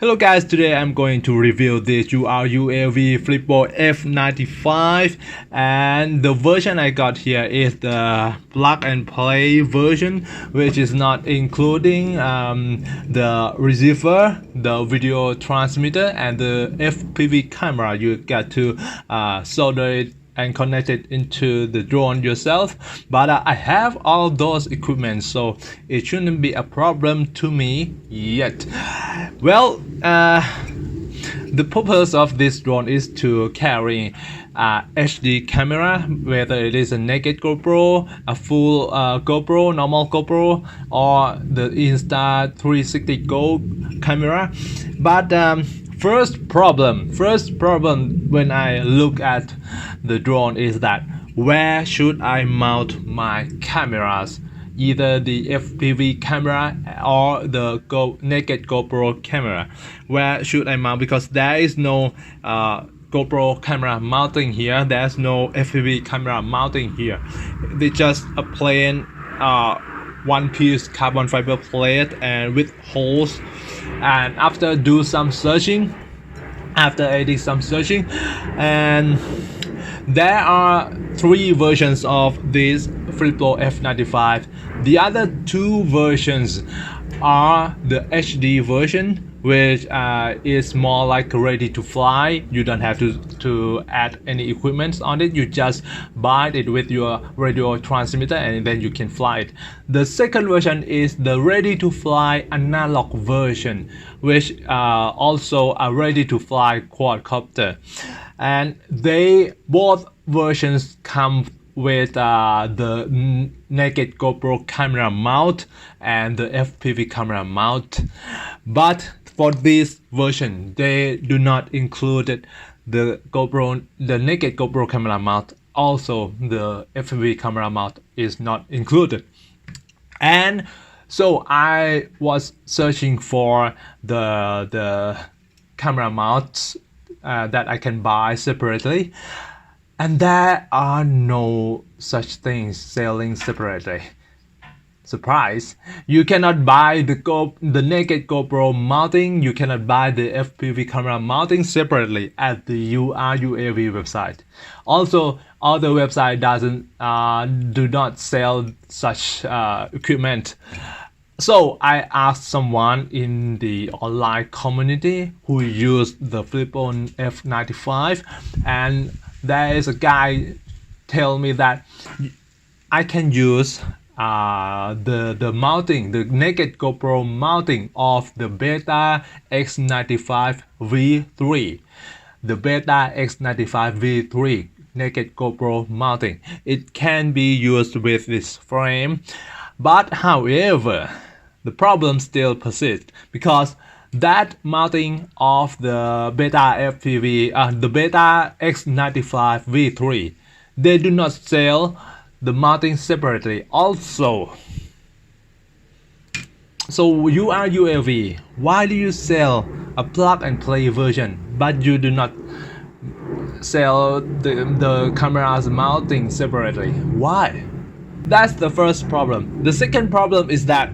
Hello guys, today I'm going to review this URUAV Flipo F95 and the version I got here is the plug and play version, which is not including the receiver, the video transmitter and the FPV camera. You got to solder it and connect it into the drone yourself, but I have all those equipment, so it shouldn't be a problem to me yet. Well, the purpose of this drone is to carry HD camera, whether it is a naked GoPro, a full GoPro, normal GoPro, or the Insta 360 Go camera. But first problem when I look at the drone is that where should I mount my cameras, either the FPV camera or the naked GoPro camera. Where should I mount? Because there is no GoPro camera mounting here, there's no FPV camera mounting here. It's just a plain one piece carbon fiber plate and with holes. And after I did some searching, and there are 3 versions of this Flipo F95. The other 2 versions are the HD version, which is more like ready to fly. You don't have to add any equipment on it. You just buy it with your radio transmitter and then you can fly it. The second version is the ready to fly analog version, which also a ready to fly quadcopter, and both versions come with the naked GoPro camera mount and the FPV camera mount. But for this version, they do not include the naked GoPro camera mount. Also, the FPV camera mount is not included. And so I was searching for the camera mounts that I can buy separately, and there are no such things selling separately. Surprise! You cannot buy the naked GoPro mounting, you cannot buy the FPV camera mounting separately at the URUAV website. Also, other website do not sell such equipment. So I asked someone in the online community who used the Flipo F95, and there is a guy tell me that I can use the mounting, the naked GoPro mounting of the Beta X95 V3. The Beta X95 V3 naked GoPro mounting. It can be used with this frame, but however, the problem still persists because that mounting of the Beta FPV, the Beta X95 V3, they do not sell the mounting separately also. So URUAV, why do you sell a plug and play version but you do not sell the camera's mounting separately? Why? That's the first problem. The second problem is that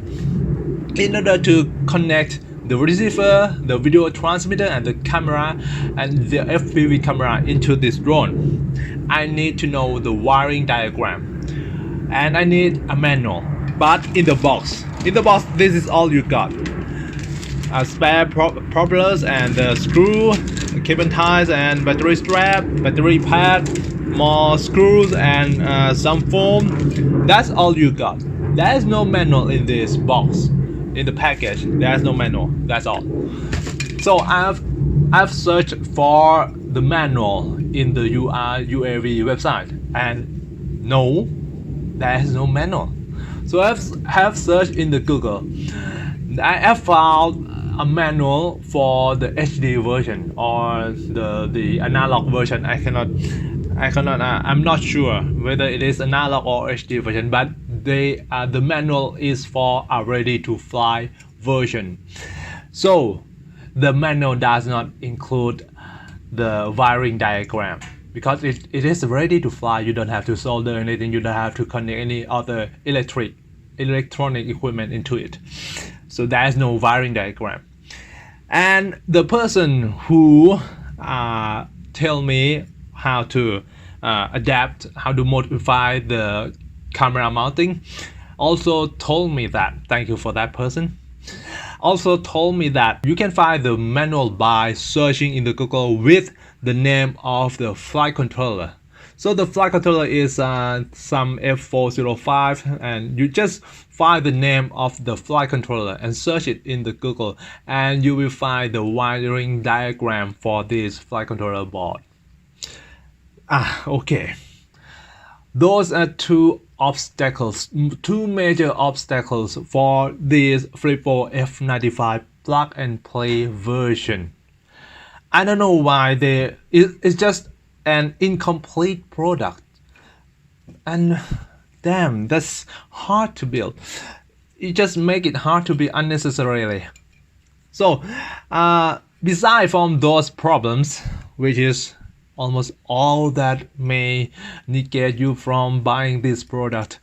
in order to connect the receiver, the video transmitter and the camera and the FPV camera into this drone, I need to know the wiring diagram and I need a manual. But in the box, this is all you got: a spare propellers and the screw, cable ties and battery strap, battery pad, more screws and some foam. That's all you got. There is no manual in this box. In the package, there's no manual. That's all. So I've searched for the manual in the URUAV website, and no, there is no manual. So I have searched in the Google. I have found a manual for the HD version or the analog version. I'm not sure whether it is analog or HD version, but the manual is for a ready to fly version. So the manual does not include the wiring diagram because it is ready to fly. You don't have to solder anything, you don't have to connect any other electronic equipment into it. So there is no wiring diagram. And the person who tell me how to adapt, how to modify the camera mounting, also told me that, thank you for that person, also told me that you can find the manual by searching in the Google with the name of the flight controller. So the flight controller is some F405, and you just find the name of the flight controller and search it in the Google, and you will find the wiring diagram for this flight controller board. Okay. Those are two major obstacles for this Flipo F95 plug and play version. I don't know why it's just an incomplete product, and damn, that's hard to build. You just make it hard to build unnecessarily. So beside from those problems, which is almost all that may negate you from buying this product,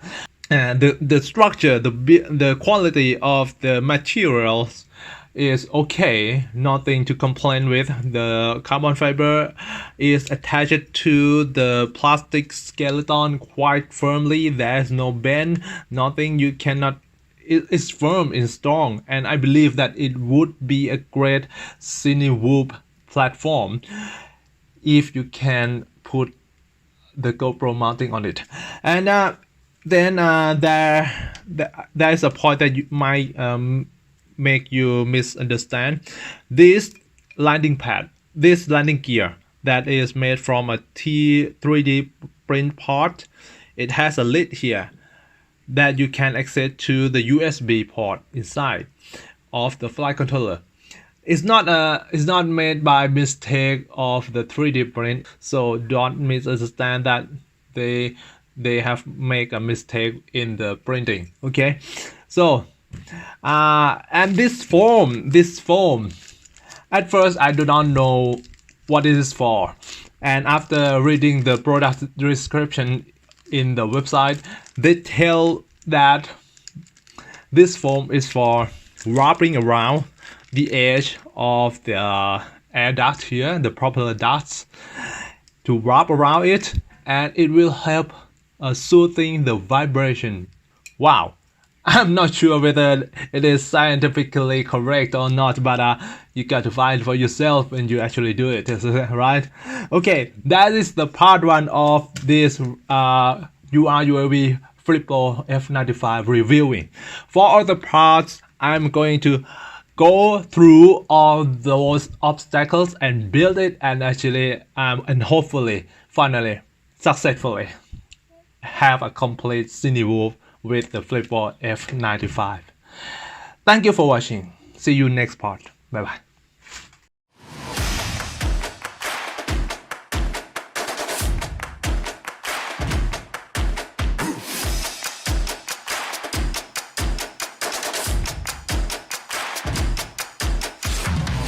and the structure, the quality of the materials is okay, nothing to complain with. The carbon fiber is attached to the plastic skeleton quite firmly. There's no bend, nothing you cannot. It's firm and strong, and I believe that it would be a great cinewhoop platform if you can put the GoPro mounting on it. And then there's a point that you might make you misunderstand. This landing pad, this landing gear that is made from a 3D print part, it has a lid here that you can access to the USB port inside of the flight controller. It's not made by mistake of the 3D print, so don't misunderstand that they have made a mistake in the printing. Okay, so and this foam, at first I do not know what it is for, and after reading the product description in the website, they tell that this foam is for wrapping around the edge of the air duct here, the propeller ducts, to wrap around it, and it will help soothing the vibration. Wow, I'm not sure whether it is scientifically correct or not, but you got to find for yourself when you actually do it, right? Okay, that is the part 1 of this URUAV Flipo F95 reviewing. For other parts, I'm going to go through all those obstacles and build it, and actually and hopefully finally successfully have a complete cinewhoop with the Flipo F95. Thank you for watching. See you next part. Bye bye.